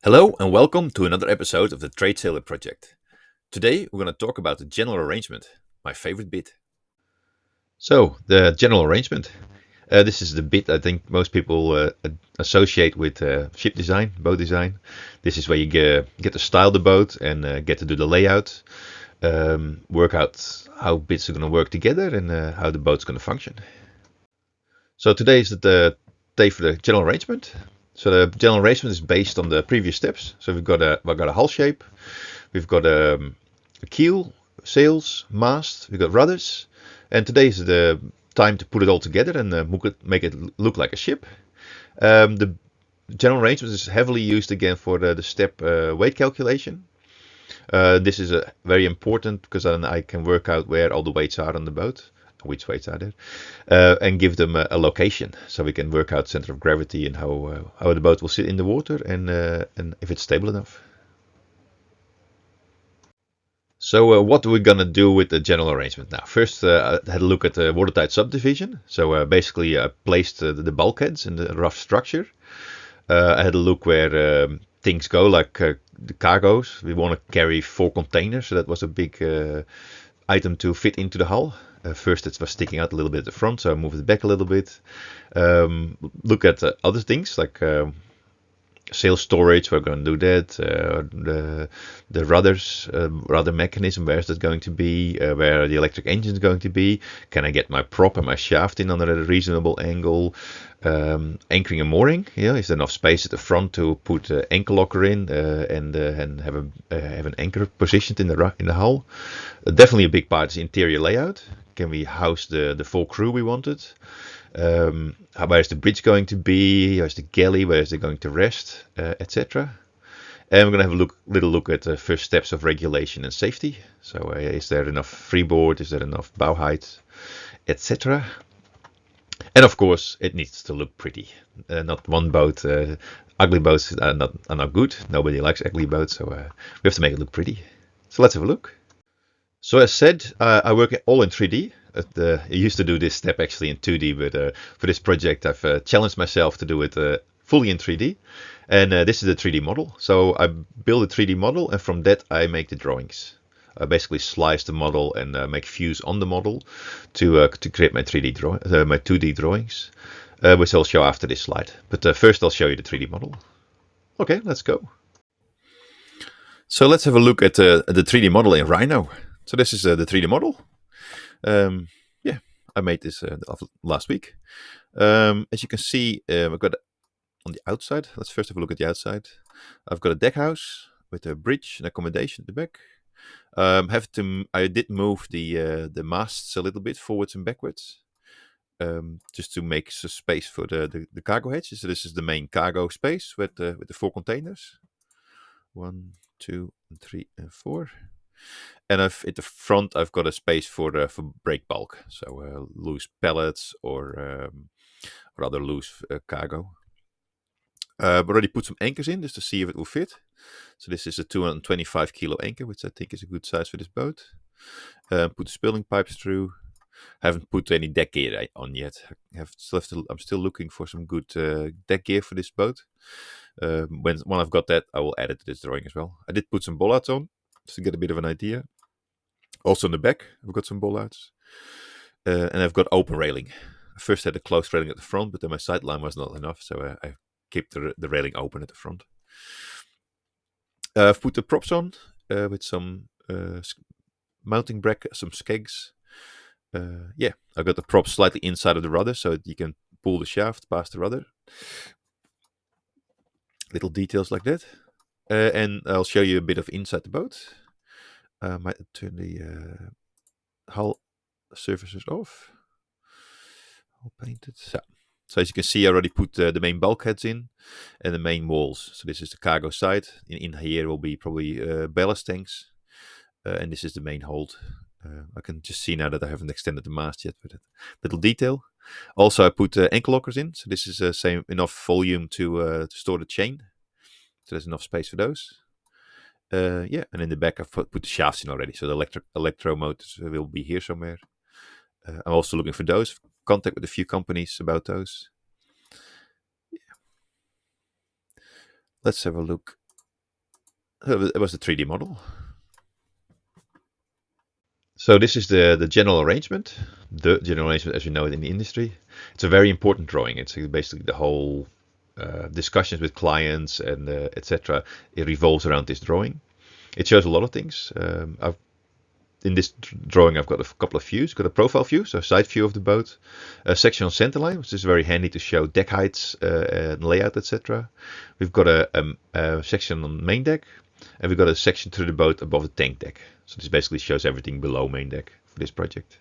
Hello and welcome to another episode of the Trade Sailor Project. Today we're going to talk about the general arrangement, my favorite bit. So, the general arrangement. This is the bit I think most people associate with ship design, boat design. This is where you get to style the boat and get to do the layout, work out how bits are going to work together and how the boat's going to function. So today is the day for the general arrangement. So the general arrangement is based on the previous steps. So we've got a hull shape, we've got a keel, sails, mast, we've got rudders, and today is the time to put it all together and make it look like a ship. The general arrangement is heavily used again for the step weight calculation. This is very important because then I can work out where all the weights are on the boat, which weights are there, and give them a location so we can work out center of gravity and how the boat will sit in the water and if it's stable enough. So what are we gonna do with the general arrangement now? First, I had a look at the watertight subdivision. So basically, I placed the bulkheads in the rough structure. I had a look where things go, like the cargoes. We want to carry 4 containers, so that was a big item to fit into the hull. First, it was sticking out a little bit at the front, so I moved it back a little bit. Look at other things like sail storage. We're going to do that. The rudders, rudder mechanism. Where is that going to be? Where are the electric engines going to be? Can I get my prop and my shaft in under a reasonable angle? Anchoring and mooring. Is there enough space at the front to put anchor locker in and have an anchor positioned in the hull? Definitely a big part is interior layout. Can we house the full crew we wanted? Where is the bridge going to be? Where's the galley? Where is it going to rest? Etc. And we're going to have a little look at the first steps of regulation and safety. So is there enough freeboard? Is there enough bow height? Etc. And of course, it needs to look pretty. Not one boat. Ugly boats are not good. Nobody likes ugly boats, so we have to make it look pretty. So let's have a look. So as said, I work all in 3D. I used to do this step actually in 2D, but for this project I've challenged myself to do it fully in 3D. And this is a 3D model. So I build a 3D model, and from that I make the drawings. I basically slice the model and make views on the model to create my 2D drawings, which I'll show after this slide. But first I'll show you the 3D model. Okay, let's go. So let's have a look at the 3D model in Rhino. So this is the 3D model. Yeah, I made this last week. As you can see, I've got on the outside. Let's first have a look at the outside. I've got a deck house with a bridge and accommodation at the back. I did move the masts a little bit forwards and backwards, just to make space for the cargo hatches. So this is the main cargo space with the 4 containers. 1, 2, 3, and 4. And at the front, I've got a space for break bulk, so loose pallets or rather loose cargo. I've already put some anchors in just to see if it will fit. So this is a 225 kilo anchor, which I think is a good size for this boat. Put the spilling pipes through. Haven't put any deck gear on yet. I'm still looking for some good deck gear for this boat. When I've got that, I will add it to this drawing as well. I did put some bollards on just to get a bit of an idea. Also in the back, I've got some bollards. And I've got open railing. I first had a closed railing at the front, but then my sideline was not enough, so I kept the railing open at the front. I've put the props on with some mounting bracket, some skegs. I got the props slightly inside of the rudder so that you can pull the shaft past the rudder. Little details like that. And I'll show you a bit of inside the boat. I might turn the hull surfaces off. All painted. So as you can see, I already put the main bulkheads in and the main walls. So this is the cargo side. In here will be probably ballast tanks. And this is the main hold. I can just see now that I haven't extended the mast yet with that little detail. Also, I put anchor lockers in. So this is enough volume to store the chain. So there's enough space for those. And in the back I've put the shafts in already. So the electro motors will be here somewhere. I'm also looking for those. Contact with a few companies about those. Yeah. Let's have a look it was the 3D model. So this is the general arrangement, as we know it in the industry. It's a very important drawing. It's basically the whole discussions with clients and etc. It revolves around this drawing. It shows a lot of things. In this drawing, I've got a couple of views. Got a profile view, so side view of the boat, a section on centerline, which is very handy to show deck heights and layout, etc. We've got a section on main deck, and we've got a section through the boat above the tank deck. So this basically shows everything below main deck for this project.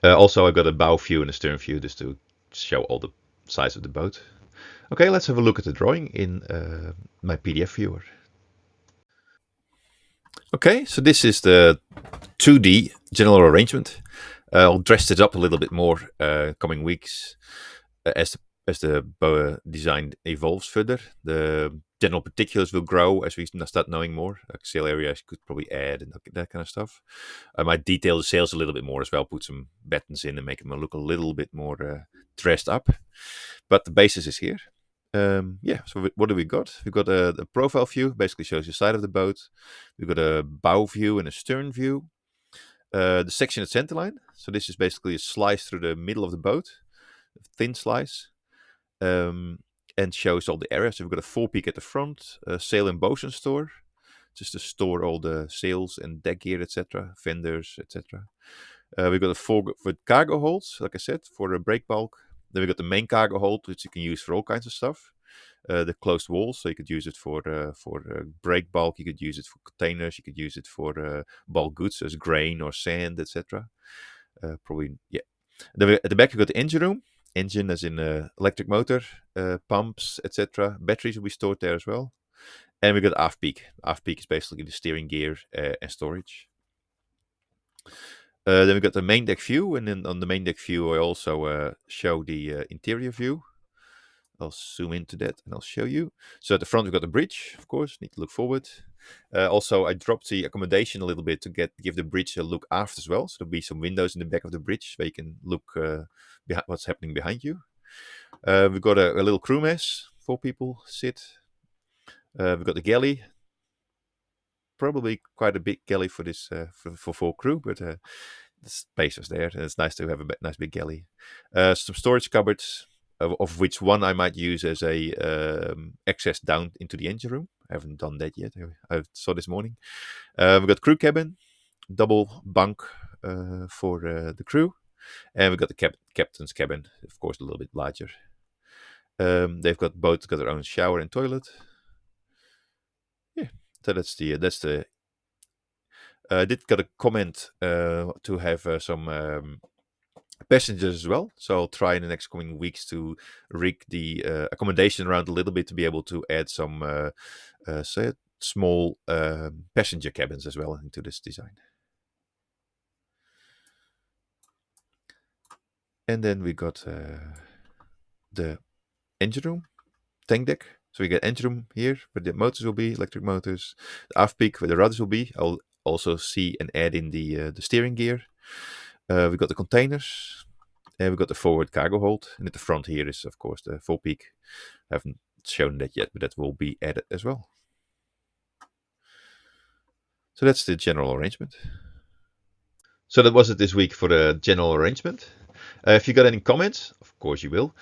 Also, I've got a bow view and a stern view just to show all the sides of the boat. Okay, let's have a look at the drawing in my PDF viewer. Okay, so this is the 2D general arrangement. I'll dress it up a little bit more coming weeks as the boa design evolves further. The general particulars will grow as we start knowing more. Like sail areas could probably add and that kind of stuff. I might detail the sails a little bit more as well, put some buttons in and make them look a little bit more dressed up. But the basis is here. So what do we got? We've got a profile view, basically shows the side of the boat. We've got a bow view and a stern view. The section at centerline. So this is basically a slice through the middle of the boat, a thin slice, and shows all the areas. So we've got a forepeak at the front, a sail and bosun store, just to store all the sails and deck gear, etc., fenders, etc. We've got a forward cargo holds, like I said, for a brake bulk. Then we got the main cargo hold, which you can use for all kinds of stuff. The closed walls, so you could use it for brake bulk, you could use it for containers, you could use it for bulk goods as grain or sand, etc. Probably, yeah. Then at the back, you got the engine room. Engine as in electric motor, pumps, etc. Batteries will be stored there as well. And we got aft peak. Aft peak is basically the steering gear and storage. Then we got the main deck view, and then on the main deck view, I also show the interior view. I'll zoom into that and I'll show you. So at the front, we've got the bridge, of course, need to look forward. Also, I dropped the accommodation a little bit to give the bridge a look aft as well. So there'll be some windows in the back of the bridge where you can look behind what's happening behind you. We've got a little crew mess, 4 people sit. We've got the galley. Probably quite a big galley for this for 4 crew, but the space was there, and it's nice to have a nice big galley. Some storage cupboards, of which one I might use as a access down into the engine room. I haven't done that yet. I saw this morning. We've got crew cabin, double bunk for the crew, and we've got the captain's cabin, of course, a little bit larger. They've both got their own shower and toilet. Yeah, so that's the. I did get a comment to have some passengers as well, so I'll try in the next coming weeks to rig the accommodation around a little bit to be able to add some small passenger cabins as well into this design. And then we got the engine room, tank deck. So we get engine room here where the motors will be, electric motors. The aft peak where the rudders will be. I'll also see and add in the steering gear. We've got the containers, and we've got the forward cargo hold. And at the front here is, of course, the forepeak. I haven't shown that yet, but that will be added as well. So that's the general arrangement. So that was it this week for the general arrangement. If you got any comments, of course you will,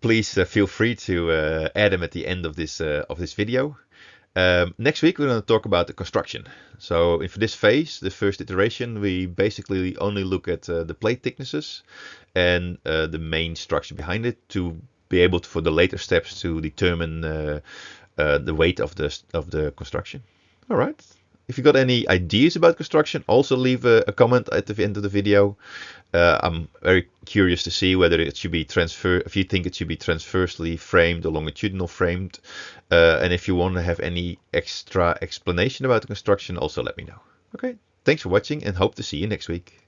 please feel free to add them at the end of this video. Next week we're going to talk about the construction. So for this phase, the first iteration, we basically only look at the plate thicknesses and the main structure behind it to be able to, for the later steps, to determine the weight of the construction. All right. If you got any ideas about construction, also leave a comment at the end of the video. I'm very curious to see whether it should be if you think it should be transversely framed or longitudinal framed. And if you want to have any extra explanation about the construction, also let me know. Okay, thanks for watching and hope to see you next week.